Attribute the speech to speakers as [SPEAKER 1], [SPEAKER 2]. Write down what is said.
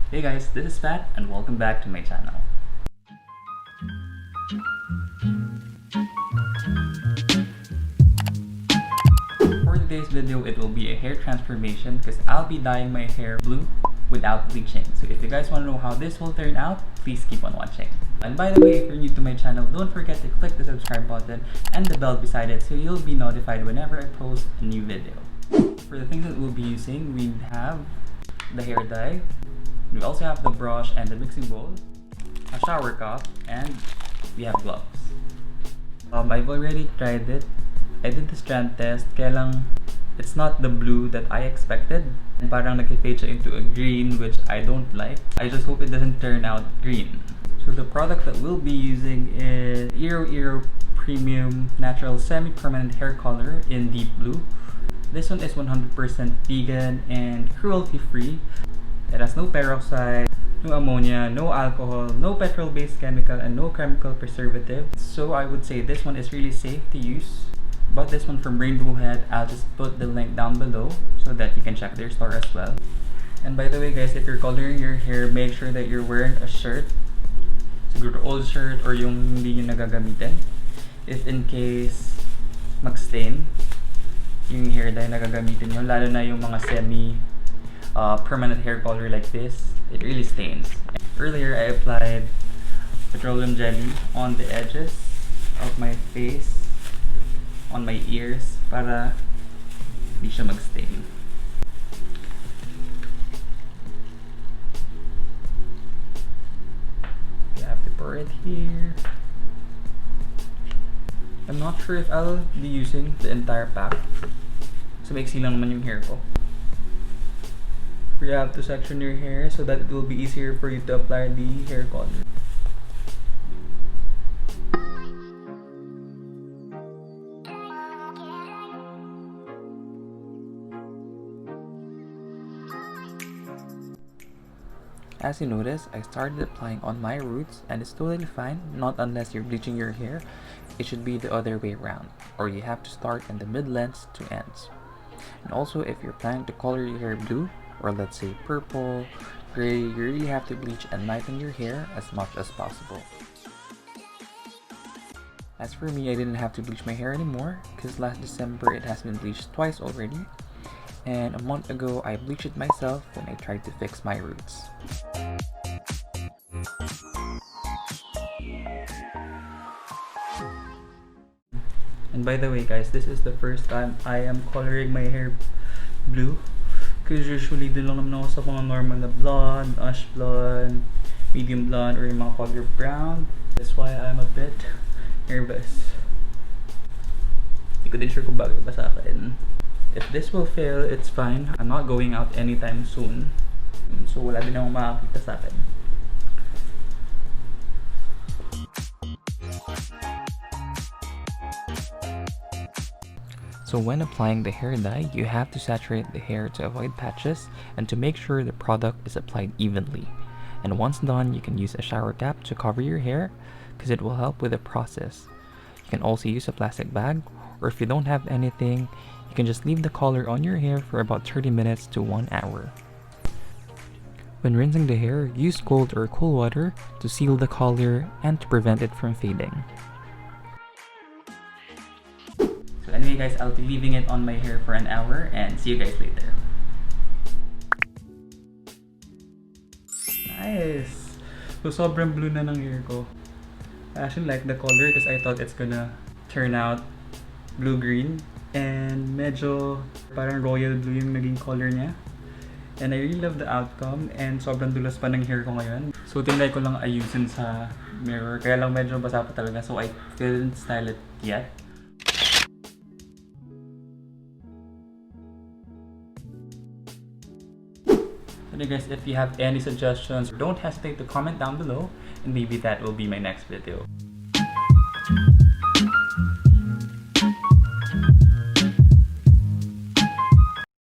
[SPEAKER 1] Hey guys, this is Pat and welcome back to my channel. For today's video, it will be a hair transformation because I'll be dyeing my hair blue without bleaching. So if you guys want to know how this will turn out, please keep on watching. And by the way, if you're new to my channel, don't forget to click the subscribe button and the bell beside it so you'll be notified whenever I post a new video. For the things that we'll be using, we have the hair dye. We also have the brush and the mixing bowl, a shower cup, and we have gloves. I've already tried it. I did the strand test, kaya lang it's not the blue that I expected. And parang nag-fade siya into a green, which I don't like. I just hope it doesn't turn out green. So the product that we'll be using is IROIRO Premium Natural Semi-Permanent Hair Color in deep blue. This one is 100% vegan and cruelty-free. It has no peroxide, no ammonia, no alcohol, no petrol-based chemical, and no chemical preservative. So I would say this one is really safe to use. Bought this one from Rainbow Head. I'll just put the link down below so that you can check their store as well. And by the way guys, if you're coloring your hair, make sure that you're wearing a shirt. Siguro old shirt or yung hindi nyo nagagamitin. If in case mag-stain yung hair dye na gagamitin nyo, lalo na yung mga permanent hair color like this, it really stains. Earlier, I applied petroleum jelly on the edges of my face, on my ears, para di siya mag-stain. You have to pour it here. I'm not sure if I'll be using the entire pack. So maiksi lang naman yung hair ko. You have to section your hair so that it will be easier for you to apply the hair color. As you notice, I started applying on my roots and it's totally fine, not unless you're bleaching your hair. It should be the other way around, or you have to start in the mid-lengths to ends. And also, if you're planning to color your hair blue, or let's say purple, gray, you really have to bleach and lighten your hair as much as possible. As for me, I didn't have to bleach my hair anymore because last December it has been bleached twice already, and a month ago I bleached it myself when I tried to fix my roots. And by the way guys, this is the first time I am coloring my hair blue. Because usually din lang naman ako sa mga normal na blonde, ash blonde, medium blonde, or yung mga color brown. That's why I'm a bit nervous. Hindi ko din sure kung bagay ba sa akin. If this will fail, it's fine. I'm not going out anytime soon. So wala din akong makakita sa akin. So when applying the hair dye, you have to saturate the hair to avoid patches and to make sure the product is applied evenly. And once done, you can use a shower cap to cover your hair because it will help with the process. You can also use a plastic bag, or if you don't have anything, you can just leave the color on your hair for about 30 minutes to 1 hour. When rinsing the hair, use cold or cool water to seal the color and to prevent it from fading. So anyway guys, I'll be leaving it on my hair for an hour and see you guys later. Nice! So sobrang blue na ng hair ko. I actually like the color because I thought it's gonna turn out blue-green. And medyo parang royal blue yung naging color niya. And I really love the outcome and sobrang dulas pa ng hair ko ngayon. So tinry ko lang ayusin sa mirror, kaya lang medyo basa pa talaga, so I didn't style it yet. So guys, if you have any suggestions, don't hesitate to comment down below and maybe that will be my next video.